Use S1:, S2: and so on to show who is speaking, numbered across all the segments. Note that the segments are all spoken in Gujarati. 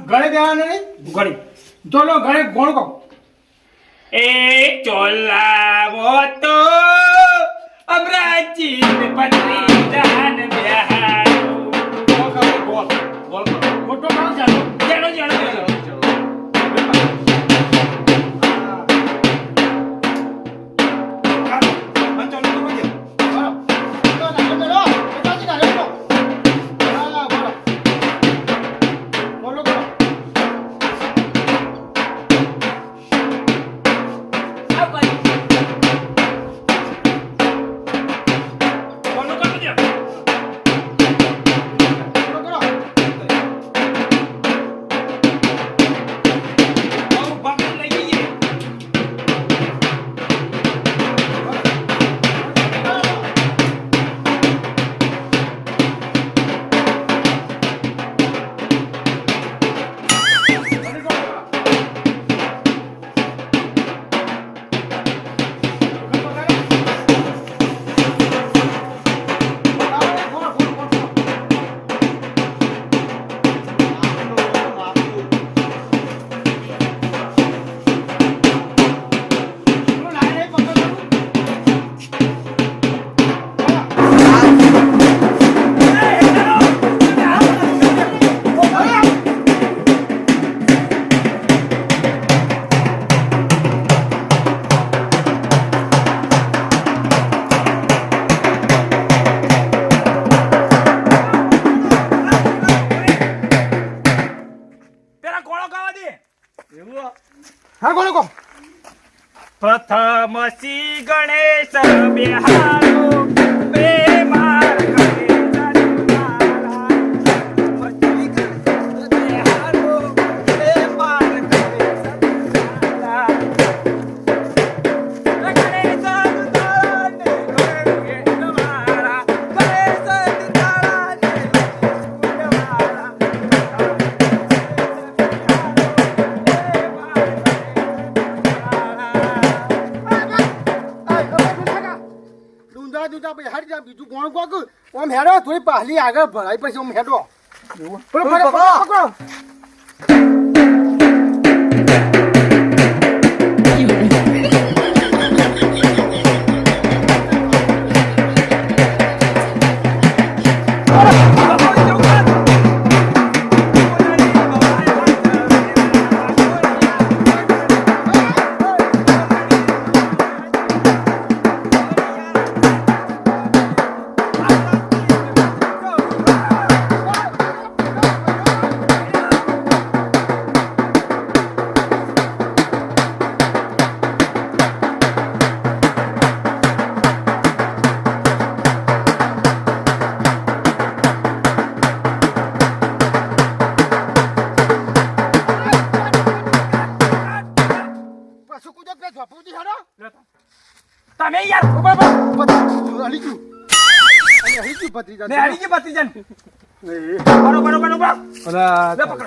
S1: ગળે બેવાનું નહીં
S2: ગળી
S1: ચલો ગળે ગોળ કહો
S2: એ ચોલાવો તો અમરાજી પત્રી જાન બિહારો
S1: ગોળ મોટો કામ ચાલો
S2: જેનો જેનો
S1: હા ગોળ કહો
S2: પ્રથમ શ્રી ગણેશ બિહારો બે માર
S1: બીજું કોણ કોક ઓમ હેડો થોડી પાહલી આગળ ભરાઈ પછી ઓમ હેડો પકડો
S2: તમે યાર
S1: હલી ગયું ભત્રીજા
S2: ને હરી ગઈ ભત્રીજાન બરોબર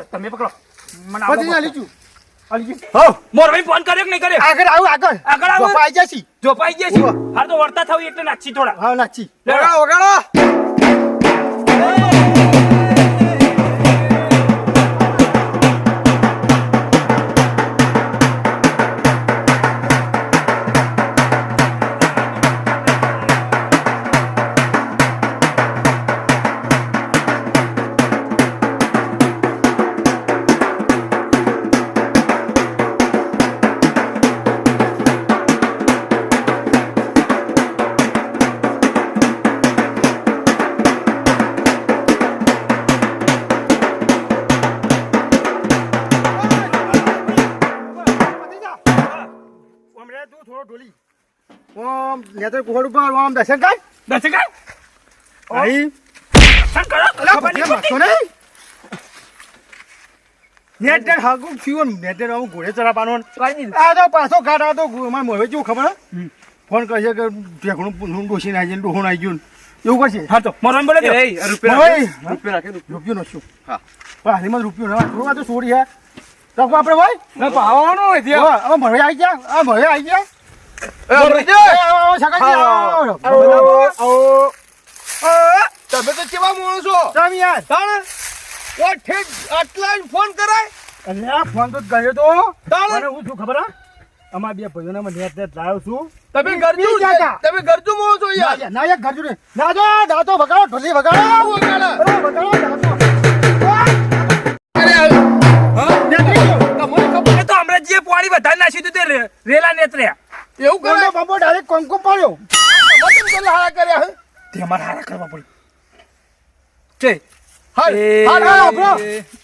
S2: તમે પકડો મને
S1: ભત્રીજા હલી ગયું
S2: હો મોરભાઈ ફોન કર્યો કે નહીં કર્યો
S1: આગળ
S2: આગળ આવો
S1: પાઈ જશી
S2: જો પાઈ ગયા છે હાર તો વર્તા થાવ એટલે નાચી થોડા
S1: હા નાચી
S2: વગાડો
S1: ઓમ નેતર કોહડ ઉપર ઓમ દર્શન કર અહીં નેતર હાગુ ફીઓ નેતર આવું ઘોડે ચડાવવાનો આ તો પાછો ઘાટ આ તો મારે મોહે જેવું ખબર ફોન કરશે કે ઢેકણું ડોસી નાખી જાય ડોહું નાખી ગયું એવું કરશે
S2: હા તો મોરભાઈ બોલે
S1: રૂપિયો રાખે રૂપિયો નશું હા પણ હાલીમાં રૂપિયો ના થોડું તો છોડી હે તો આપણે ભાઈ
S2: પાવાનો
S1: હવે મળે આવી ગયા મળે આવી ગયા તમે તો કેવા માણો છો તમે યાર
S3: ઓ ઠેક આટલા જ ફોન કરાય
S1: અલ્યા ફોન તો કર્યો તો
S3: તાણે?
S1: મને હું છું ખબર હા અમારા બે ભાઈઓને મને નેટ લાવ્યો છું
S3: તમે ગરજુ
S1: ગયા તા.
S3: તમે ગરજુ મો છો યાર
S1: ના યાર ઘર જોડે ના જો દાતો વગાડો ઢોલી વગાડો
S3: વગાડો.
S1: અરે વગાડો દાતો
S3: અરે હા
S1: નેકળી ગયો.
S3: તમને ખબર
S2: એ તો અમરતજીએ પાણી વધારે નાખ્યું હતું તે રેલા નેત્ર્યા
S3: એવું કરે
S1: બંબો બંબો ડાયરેક્ટ કોંકો પાડ્યો
S3: મતલબ પેલા હારા કર્યા હે
S2: તે અમારે હારા કરવા પડી છે
S3: હાલ
S2: એ-
S3: હાલ
S1: હા
S3: હાલ
S1: બ્રો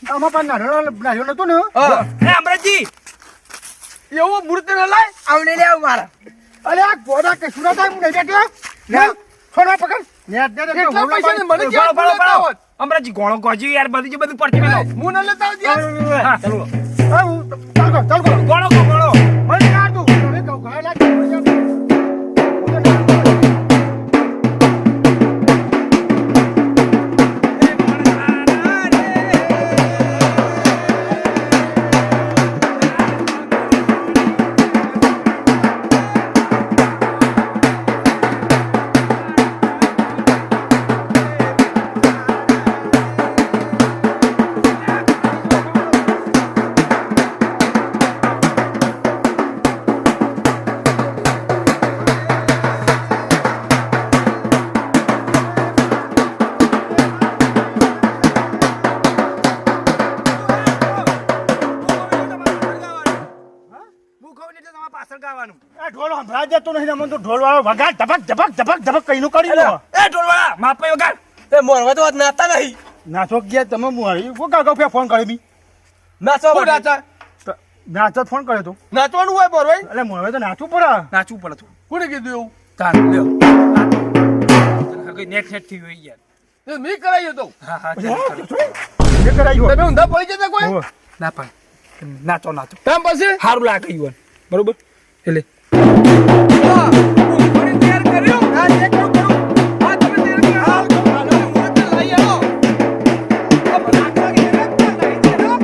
S1: આમાં પણ નાનો નતો ને
S3: હા
S2: એ અમરતજી
S3: એવું મૂર્તિ ન લાય
S2: આવને લે આવ મારા
S1: અરે આ ગોડા કે સુરા થાય હું નહીં બેઠો ના છોડવા પકડ નેટ દે દે
S3: કેટલા પૈસા ને મને
S2: પાડો,
S3: ક્યાં
S2: પાડો,
S3: લેતા
S2: પાડો.
S3: હોત?
S2: અમરતજી ગોળો ગોજી યાર બધું પડતી મેલો
S3: હું ન લેતા હોત યાર.
S2: હા ચાલો
S1: ચાલ કર
S2: ગોળો ગોળો
S1: મને ના તું હવે કહું ગાય લાગ
S2: પાછળ ગાવાનું
S1: આ ઢોલ સંભળાય જતો નથી મને તો ઢોલ વાળો વગાડ ધબક ધબક ધબક ધબક કઈનું કરી દો
S2: એ ઢોલવાળા માપે વગાડ
S3: તે મોરવા તો વાત નાતા નહીં
S1: નાચો ગયા તમે મુહારી હું કાકા ફોન કર્યો બી
S3: નાચવા હું નાચા
S1: નાચો ફોન કર્યો તો
S3: નાચવાનું હોય બોરવાઈ
S1: એટલે મોહે તો નાચવું પડે
S2: નાચવું પડે થોડું
S3: કોને કીધું એવું
S2: તાર લ્યો કોઈ નેટ નેટ થઈ ગઈ યાર
S3: એ મી કરાયો તો
S2: હા હા
S1: એ કરાયું
S3: તમે ઊંધા પડી જતા કોઈ
S1: હોય
S2: ના પણ નાચો નાચો
S3: તેમ પછી
S2: સારું લાગે યુવાન બરોબર એટલે
S3: હા હું ફરી તૈયાર કર્યો હા તે કરું હા તમે તૈયાર કરો હા મૂર્તિ લઈ આવો અબ નાચવા કે રખતા નહીં છે હો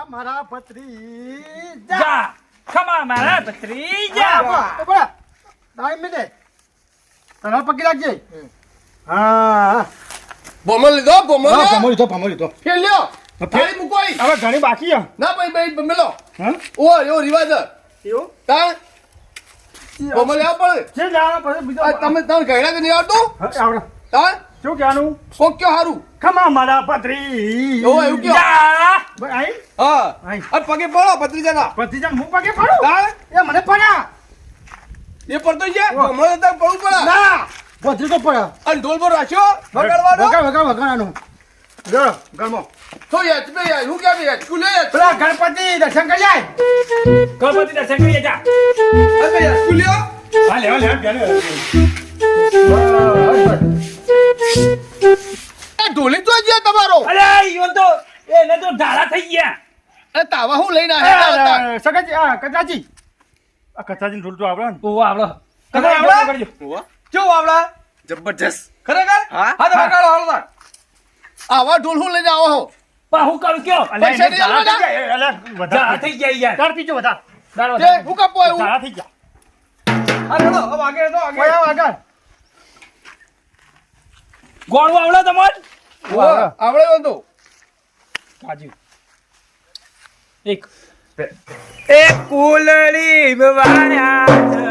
S1: મારા પત્રી
S2: જા ખમા મારા ભત્રીજા
S1: ટાઈમ મિલે તને પકડી રાખજે હા
S3: બોમલ લીધો બોમલ
S1: હા ભમરી તો ભમરી તો
S3: ફેર લ્યો ફેરી મૂકો અહીં.
S1: હવે ઘણી બાકી છે
S3: ના ભાઈ ભાઈ મેલો
S1: હા
S3: ઓ એવો રિવાજ છે.
S1: એવું
S3: તાણ બોમલ આવ પડે
S1: છે જાણ પછી બીજો
S3: આ તમે તમે ઘડા કે નહીં આવતું
S1: હા, આવડે
S3: તાણ
S1: શું કહેવાનું
S3: કોક કયો હારું
S1: ખમા મારા પત્રી
S3: એવો એવું કયો
S2: જા
S1: ભાઈ આઈ
S3: હા
S1: આઈ.
S3: અને પગે પડો ભત્રીજાના
S1: પત્રીજા હું પગે પડું
S3: તાણ
S1: એ મને પડ્યા
S3: એ પડતો છે બોમલ તો પડવું પડે
S1: ના પત્રી તો પડ્યા
S3: અને ઢોલ પર રાખ્યો વગાડવાનો
S1: વગાડ વગાડવાનું જો ગરમો
S3: તો યાર બે યાર હું કેમ યાર તું લે યાર
S1: પેલા ગણપતિ દર્શન કરી જાય
S2: ગણપતિ દર્શન કરીએ જા
S3: અરે યાર તું લ્યો
S1: હા લેવા લેવા
S3: એ ઢોલી તો છે તમારો
S2: અરે ઈવન તો એને તો ઢાળા થઈ ગયા
S3: એ તાવા હું લઈને આવ્યા
S1: સગાજી આ કચાજી આ કચાજી ઢોલ તો આવડે ને
S2: ઓ આવડો
S3: તમે આવડા કેવું આવડા
S4: જબરજસ્ત
S3: ખરેખર
S4: હા.
S3: હા તો વગાડો હાલો આવા ઢોલ હું લઈને આવો હો
S2: પણ હું કરું કયો
S3: પૈસા નહીં આલવાના?
S2: ઢાળા
S1: વધારે
S2: થઈ ગયા યાર
S1: તાર પીજો વધાર
S3: તે હું કાપો એવું
S1: ધારા થઈ ગયા
S3: હા હેડો હવે આગળ હેડો આગળ
S1: કોઈ આવ આગળ
S2: ગોળું આવડો તમાર
S3: આવડે વાંધો
S2: કાજુ એક કુલડી વાળ્યા